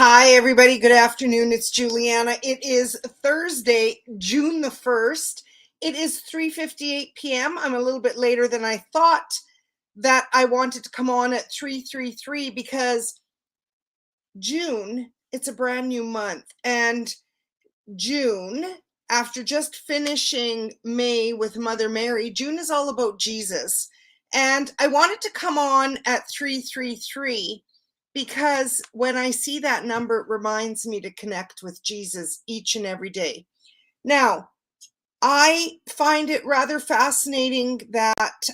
Hi, everybody. Good afternoon. It's Juliana. It is Thursday, June the 1st. It is 3:58 p.m. I'm a little bit later than I thought that I wanted to come on at 3:33 because June, it's a brand new month. And June, after just finishing May with Mother Mary, June is all about Jesus. And I wanted to come on at 333 because when I see that number, it reminds me to connect with Jesus each and every day. Now, I find it rather fascinating that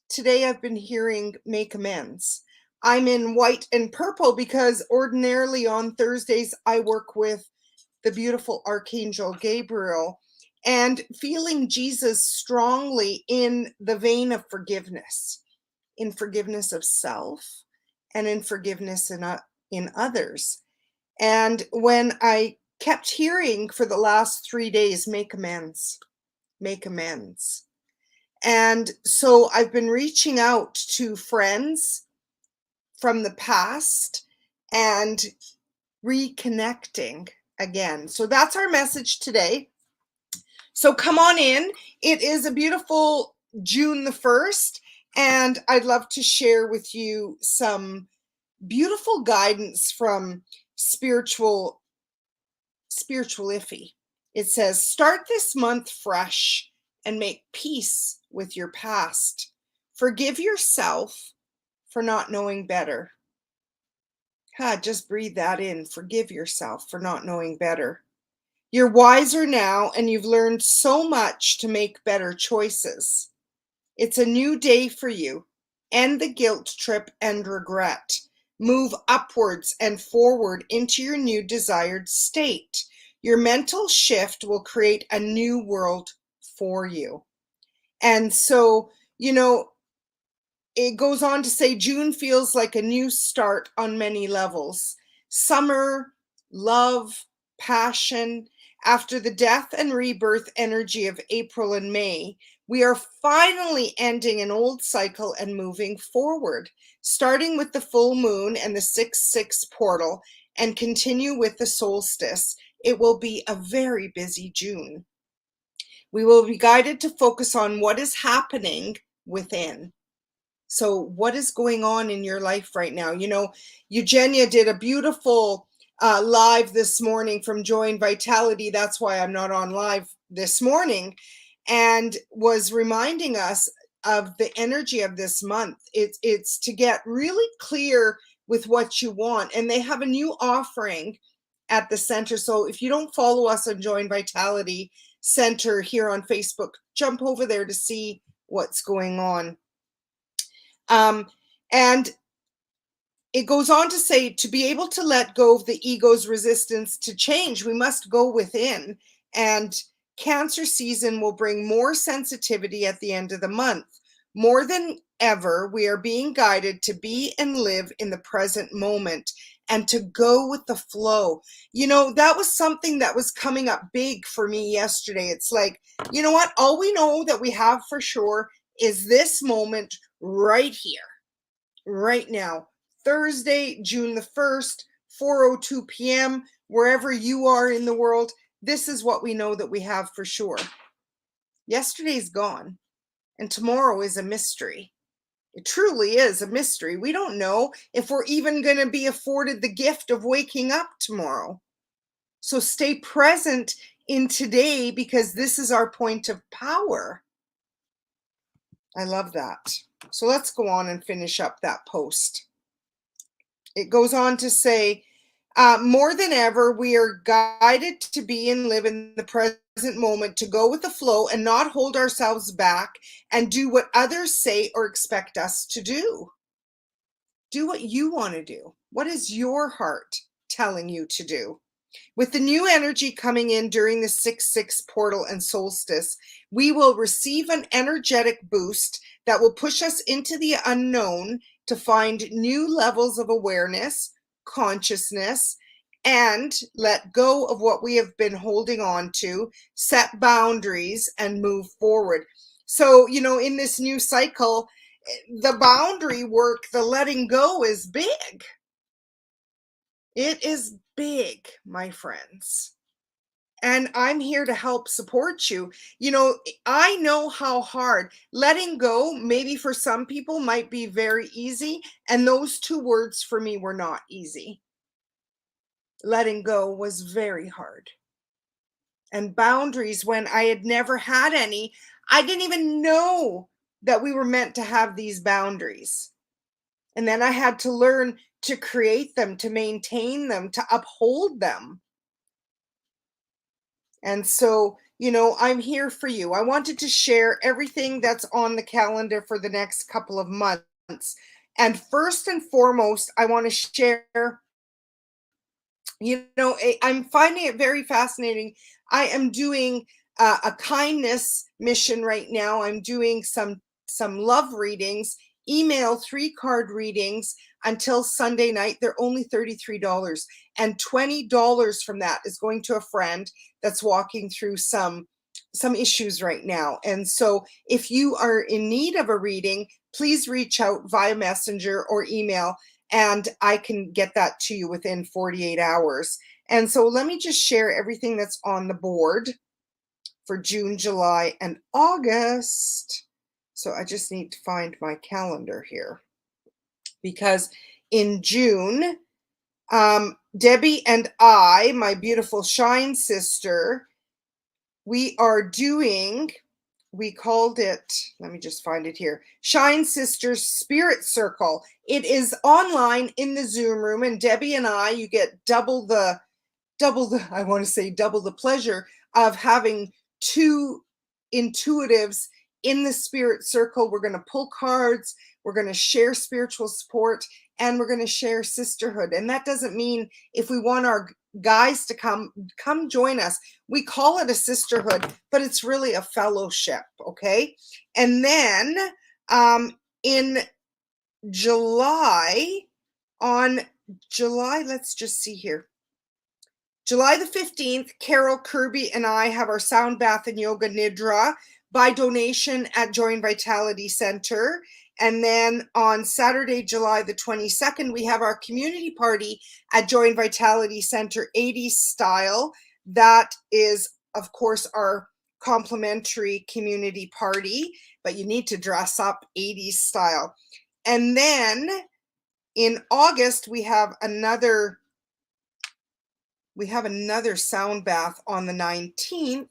today I've been hearing make amends. I'm in white and purple because ordinarily on Thursdays I work with the beautiful Archangel Gabriel and feeling Jesus strongly in the vein of forgiveness, in forgiveness of self and in forgiveness in others. And when I kept hearing for the last 3 days, make amends, make amends. And so I've been reaching out to friends from the past and reconnecting again. So that's our message today. So come on in. It is a beautiful June the 1st, and I'd love to share with you some beautiful guidance from spiritual iffy. It says, start this month fresh and make peace with your past. Forgive yourself for not knowing better. Just breathe that in. Forgive yourself for not knowing better. You're wiser now, and you've learned so much to make better choices. It's a new day for you. End the guilt trip and regret. Move upwards and forward into your new desired state. Your mental shift will create a new world for you. And so, it goes on to say June feels like a new start on many levels. Summer, love, passion. After the death and rebirth energy of April and May, we are finally ending an old cycle and moving forward, starting with the full moon and the 6/6 portal and continue with the solstice. It will be a very busy June. We will be guided to focus on what is happening within. So what is going on in your life right now? Eugenia did a beautiful live this morning from Joy and Vitality. That's why I'm not on live this morning, and was reminding us of the energy of this month. It's to get really clear with what you want. And they have a new offering at the center. So if you don't follow us on Joy and Vitality Center here on Facebook, jump over there to see what's going on. And it goes on to say, to be able to let go of the ego's resistance to change, we must go within. And Cancer season will bring more sensitivity at the end of the month. More than ever, we are being guided to be and live in the present moment and to go with the flow. That was something that was coming up big for me yesterday. It's like, you know what? All we know that we have for sure is this moment right here, right now. Thursday, June the 1st, 4:02 p.m., wherever you are in the world, this is what we know that we have for sure. Yesterday's gone, and tomorrow is a mystery. It truly is a mystery. We don't know if we're even going to be afforded the gift of waking up tomorrow. So stay present in today, because this is our point of power. I love that. So let's go on and finish up that post. It goes on to say, more than ever, we are guided to be and live in the present moment, to go with the flow and not hold ourselves back and do what others say or expect us to do. Do what you want to do. What is your heart telling you to do? With the new energy coming in during the 6/6 portal and solstice, we will receive an energetic boost that will push us into the unknown to find new levels of awareness, consciousness, and let go of what we have been holding on to, set boundaries, and move forward. So, in this new cycle, the boundary work, the letting go is big. It is big, my friends. And I'm here to help support you. You know, I know how hard letting go, maybe for some people, might be very easy. And those two words for me were not easy. Letting go was very hard. And boundaries, when I had never had any, I didn't even know that we were meant to have these boundaries. And then I had to learn to create them, to maintain them, to uphold them. And so, I'm here for you. I wanted to share everything that's on the calendar for the next couple of months. And first and foremost, I want to share, I'm finding it very fascinating. I am doing a kindness mission right now. I'm doing some love readings, email 3 card readings until Sunday night. They're only $33, and $20 from that is going to a friend that's walking through some issues right now. And so if you are in need of a reading, please reach out via messenger or email, and I can get that to you within 48 hours. And so let me just share everything that's on the board for June, July, and August. So I just need to find my calendar here, because in June, Debbie and I, my beautiful Shine sister, we are doing, we called it, let me just find it here, Shine Sisters Spirit Circle. It is online in the Zoom room, and Debbie and I, you get I want to say double the pleasure of having two intuitives in the spirit circle. We're going to pull cards, we're going to share spiritual support, and we're going to share sisterhood. And that doesn't mean if we want our guys to come join us. We call it a sisterhood, but it's really a fellowship, okay? And then in July, let's just see here. July the 15th, Carol Kirby and I have our sound bath and yoga nidra by donation at Join Vitality Center. And then on Saturday, July the 22nd, we have our community party at Join Vitality Center, 80s style. That is, of course, our complimentary community party, but you need to dress up 80s style. And then in August, we have another sound bath on the 19th.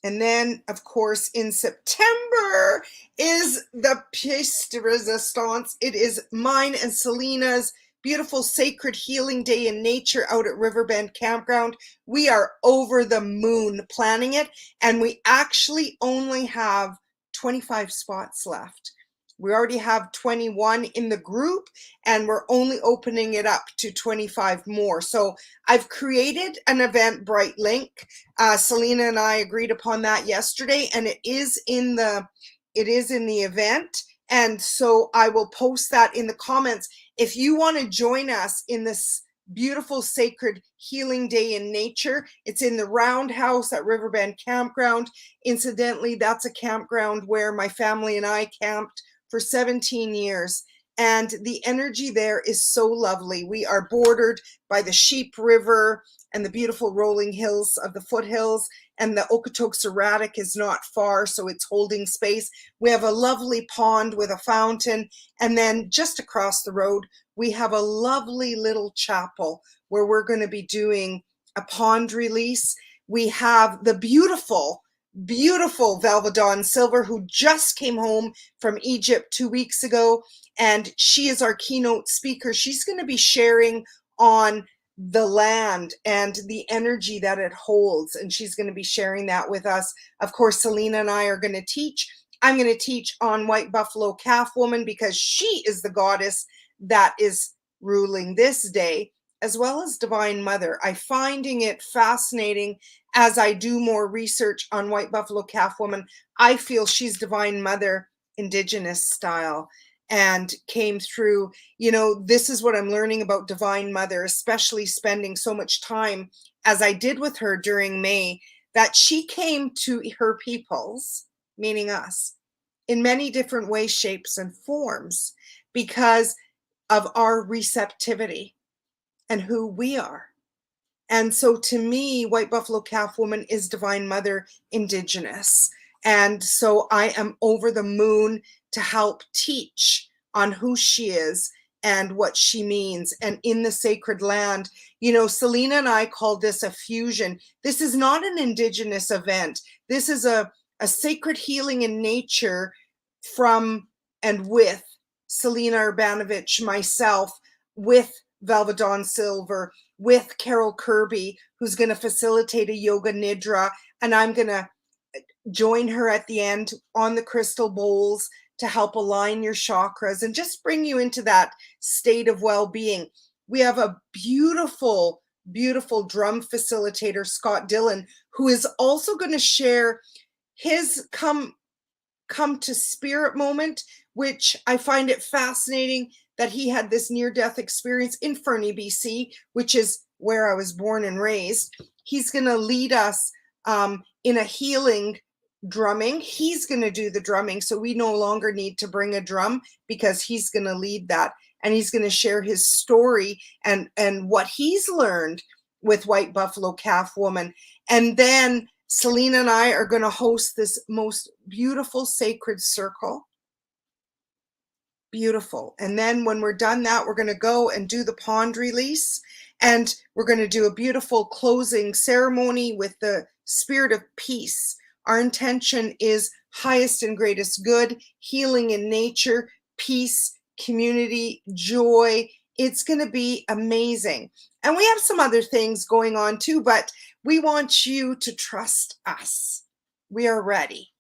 And then, of course, in September is the pièce de résistance. It is mine and Selena's beautiful sacred healing day in nature out at Riverbend Campground. We are over the moon planning it, and we actually only have 25 spots left. We already have 21 in the group, and we're only opening it up to 25 more. So I've created an Eventbrite link. Selena and I agreed upon that yesterday, and it is in the event. And so I will post that in the comments. If you want to join us in this beautiful sacred healing day in nature, it's in the Roundhouse at Riverbend Campground. Incidentally, that's a campground where my family and I camped for 17 years. And the energy there is so lovely. We are bordered by the Sheep River and the beautiful rolling hills of the foothills, and the Okotoks is not far, so it's holding space. We have a lovely pond with a fountain, and then just across the road, we have a lovely little chapel where we're going to be doing a pond release. We have the beautiful Velvedon Silver, who just came home from Egypt 2 weeks ago, and she is our keynote speaker. She's going to be sharing on the land and the energy that it holds, and she's going to be sharing that with us. Of course, Selena and I are going to teach. I'm going to teach on White Buffalo Calf Woman, because she is the goddess that is ruling this day, as well as Divine Mother. I'm finding it fascinating as I do more research on White Buffalo Calf Woman. I feel she's Divine Mother, Indigenous style, and came through. This is what I'm learning about Divine Mother, especially spending so much time as I did with her during May, that she came to her peoples, meaning us, in many different ways, shapes, and forms, because of our receptivity and who we are. And so to me, White Buffalo Calf Woman is Divine Mother Indigenous. And so I am over the moon to help teach on who she is and what she means. And in the sacred land, you know, Selena and I called this a fusion. This is not an Indigenous event. This is a sacred healing in nature from and with Selena Urbanovich, myself, with Velva Dawn Silver, with Carol Kirby, who's going to facilitate a yoga nidra. And I'm going to join her at the end on the crystal bowls to help align your chakras and just bring you into that state of well-being. We have a beautiful, beautiful drum facilitator, Scott Dillon, who is also going to share his come to spirit moment, which I find it fascinating that he had this near-death experience in Fernie, BC, which is where I was born and raised. He's going to lead us in a healing drumming. He's going to do the drumming, so we no longer need to bring a drum because he's going to lead that. And he's going to share his story and what he's learned with White Buffalo Calf Woman. And then Selena and I are going to host this most beautiful sacred circle. Beautiful. And then when we're done that, we're going to go and do the pond release. And we're going to do a beautiful closing ceremony with the spirit of peace. Our intention is highest and greatest good, healing in nature, peace, community, joy. It's going to be amazing. And we have some other things going on too, but we want you to trust us. We are ready.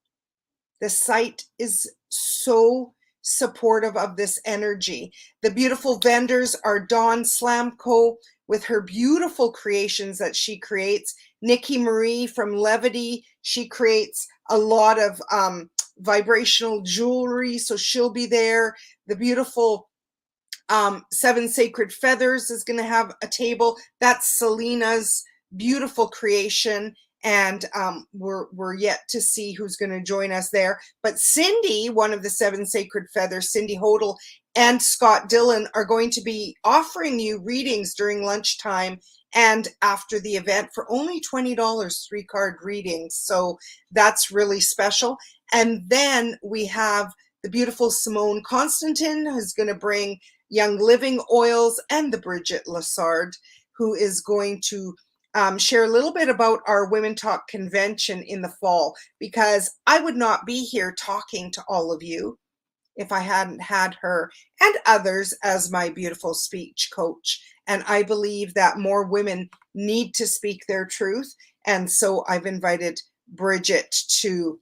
The site is so supportive of this energy. The beautiful vendors are Dawn Slamko with her beautiful creations that she creates. Nikki Marie from Levity, she creates a lot of vibrational jewelry, so she'll be there. The beautiful Seven Sacred Feathers is going to have a table. That's Selena's beautiful creation. And we're yet to see who's going to join us there. But Cindy, one of the Seven Sacred Feathers, Cindy Hodel, and Scott Dillon are going to be offering you readings during lunchtime and after the event for only $20, 3-card readings. So that's really special. And then we have the beautiful Simone Constantin, who's going to bring Young Living oils, and the Bridget Lassard, who is going to share a little bit about our Women Talk convention in the fall, because I would not be here talking to all of you if I hadn't had her and others as my beautiful speech coach. And I believe that more women need to speak their truth. And so I've invited Bridget to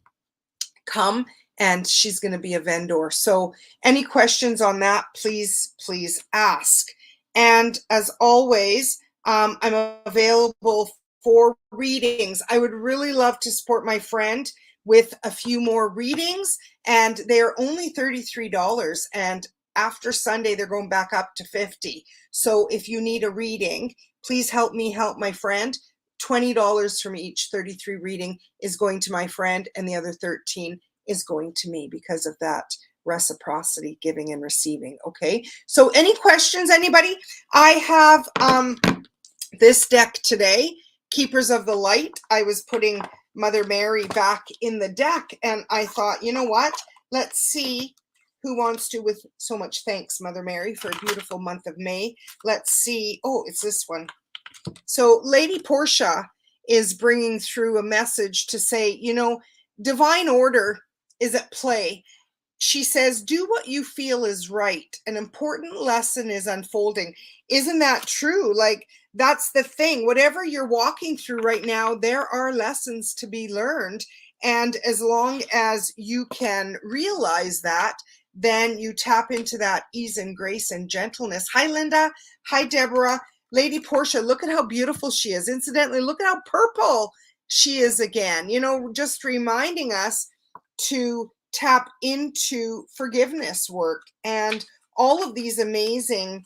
come, and she's going to be a vendor. So any questions on that, please ask. And as always, I'm available for readings. I would really love to support my friend with a few more readings, and they're only $33. And after Sunday, they're going back up to $50. So if you need a reading, please help me help my friend. $20 from each 33 reading is going to my friend, and the other 13 is going to me because of that reciprocity, giving and receiving. Okay, so any questions, anybody? I have this deck today, Keepers of the Light. I was putting Mother Mary back in the deck, and I thought, you know what, let's see who wants to, with so much thanks, Mother Mary, for a beautiful month of May. Let's see. Oh, it's this one. So Lady Portia is bringing through a message to say, you know, divine order is at play. She says, do what you feel is right. An important lesson is unfolding. Isn't that true? Like, that's the thing. Whatever you're walking through right now, there are lessons to be learned. And as long as you can realize that, then you tap into that ease and grace and gentleness. Hi, Linda. Hi, Deborah. Lady Portia, look at how beautiful she is. Incidentally, look at how purple she is again. You know, just reminding us to tap into forgiveness work, and all of these amazing,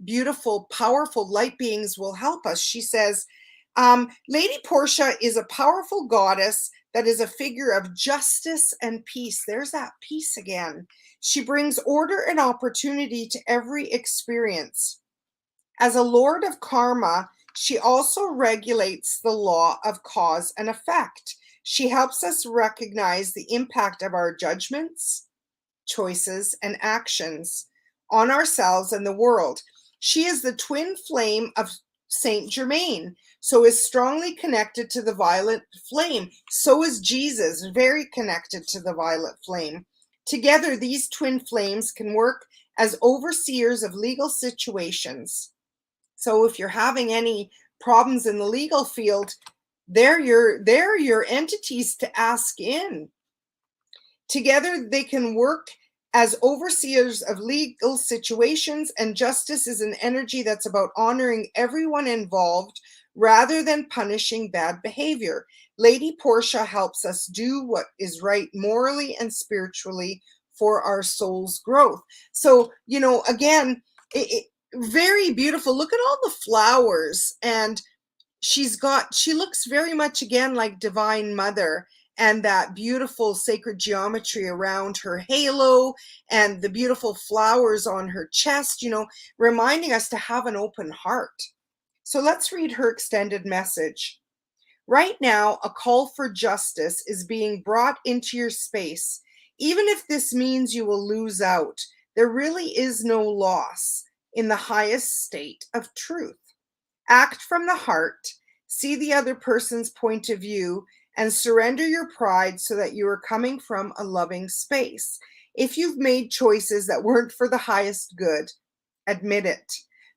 beautiful, powerful light beings will help us. She says, Lady Portia is a powerful goddess that is a figure of justice and peace. There's that peace again. She brings order and opportunity to every experience. As a lord of karma, she also regulates the law of cause and effect. She helps us recognize the impact of our judgments, choices, and actions on ourselves and the world. She is the twin flame of Saint Germain, so is strongly connected to the violet flame. So is Jesus, very connected to the violet flame. Together, these twin flames can work as overseers of legal situations. So if you're having any problems in the legal field, they're your entities to ask in. Together, they can work as overseers of legal situations, and justice is an energy that's about honoring everyone involved rather than punishing bad behavior. Lady Portia helps us do what is right morally and spiritually for our soul's growth. So, again, very beautiful. Look at all the flowers, and she looks very much again like Divine Mother, and that beautiful sacred geometry around her halo and the beautiful flowers on her chest, reminding us to have an open heart. So let's read her extended message. Right now, a call for justice is being brought into your space. Even if this means you will lose out, there really is no loss in the highest state of truth. Act from the heart, see the other person's point of view, and surrender your pride so that you are coming from a loving space. If you've made choices that weren't for the highest good, admit it.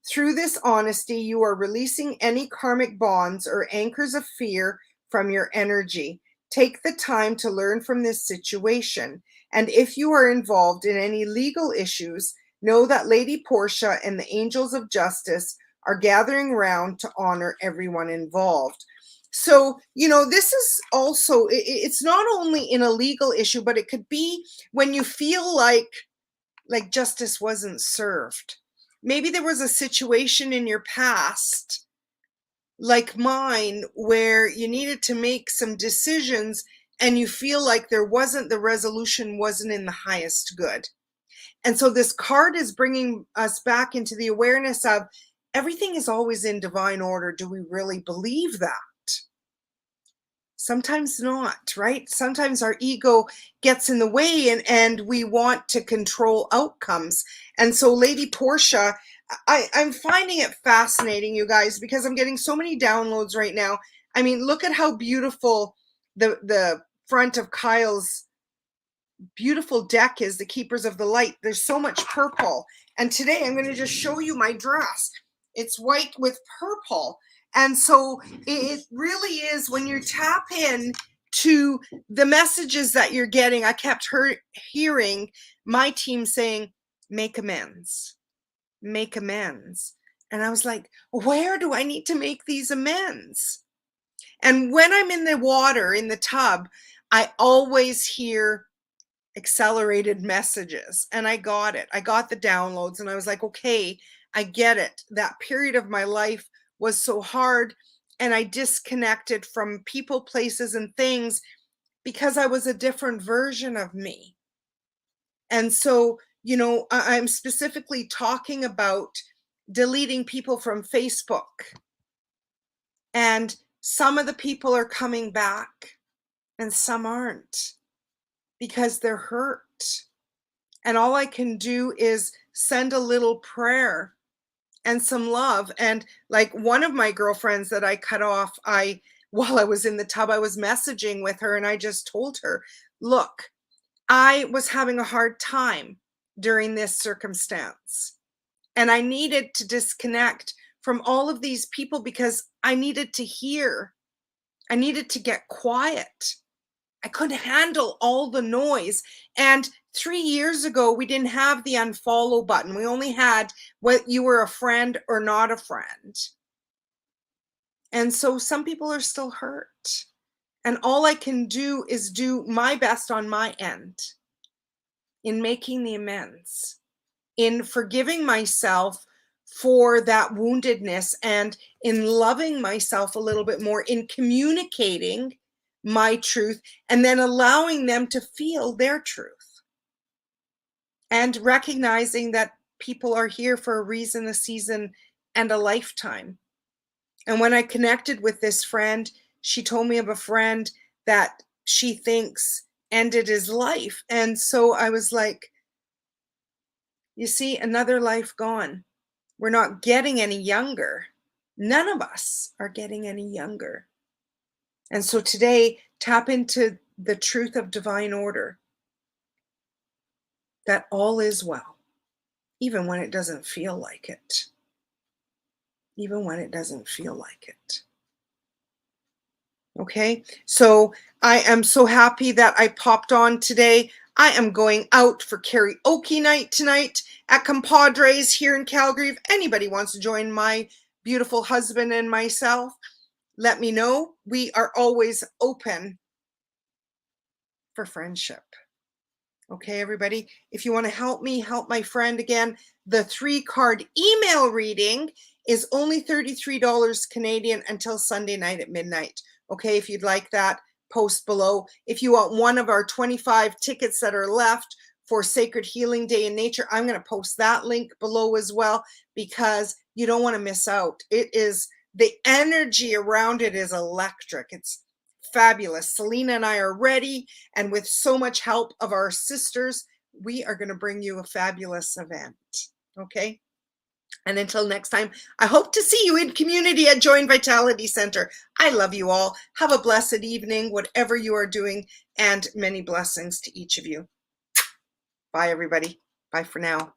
Through this honesty, you are releasing any karmic bonds or anchors of fear from your energy. Take the time to learn from this situation. And if you are involved in any legal issues, know that Lady Portia and the angels of justice are gathering around to honor everyone involved. So, this is also, it's not only in a legal issue, but it could be when you feel like justice wasn't served. Maybe there was a situation in your past, like mine, where you needed to make some decisions and you feel like the resolution wasn't in the highest good. And so this card is bringing us back into the awareness of everything is always in divine order. Do we really believe that? Sometimes not, right? Sometimes our ego gets in the way and we want to control outcomes. And so Lady Portia, I'm finding it fascinating, you guys, because I'm getting so many downloads right now. I mean, look at how beautiful the front of Kyle's beautiful deck is, the Keepers of the Light. There's so much purple. And today I'm going to just show you my dress. It's white with purple. And so it really is, when you tap in to the messages that you're getting, I kept hearing my team saying, make amends, make amends. And I was like, where do I need to make these amends? And when I'm in the water, in the tub, I always hear accelerated messages, and I got it. I got the downloads, and I was like, okay, I get it. That period of my life was so hard, and I disconnected from people, places, and things because I was a different version of me. And so, I'm specifically talking about deleting people from Facebook, and some of the people are coming back and some aren't, because they're hurt. And all I can do is send a little prayer and some love. And like one of my girlfriends that I cut off, while I was in the tub, I was messaging with her and I just told her, look, I was having a hard time during this circumstance. And I needed to disconnect from all of these people because I needed to hear. I needed to get quiet. I couldn't handle all the noise. And 3 years ago, we didn't have the unfollow button. We only had what you were a friend or not a friend. And so some people are still hurt. And all I can do is do my best on my end in making the amends, in forgiving myself for that woundedness, and in loving myself a little bit more, in communicating my truth, and then allowing them to feel their truth. And recognizing that people are here for a reason, a season, and a lifetime. And when I connected with this friend, she told me of a friend that she thinks ended his life. And so I was like, you see, another life gone. We're not getting any younger. None of us are getting any younger. And so today, tap into the truth of divine order, that all is well, even when it doesn't feel like it. Even when it doesn't feel like it. Okay, so I am so happy that I popped on today. I am going out for karaoke night tonight at Compadres here in Calgary. If anybody wants to join my beautiful husband and myself, let me know. We are always open for friendship. Okay, everybody, if you want to help me help my friend, again, the 3-card email reading is only $33 Canadian until Sunday night at midnight. Okay, if you'd like that, post below. If you want one of our 25 tickets that are left for Sacred Healing Day in Nature, I'm going to post that link below as well, because you don't want to miss out. It is, the energy around it is electric. It's fabulous. Selena and I are ready, and with so much help of our sisters, we are going to bring you a fabulous event. Okay? And until next time, I hope to see you in community at Join Vitality Center. I love you all. Have a blessed evening, whatever you are doing, and many blessings to each of you. Bye, everybody. Bye for now.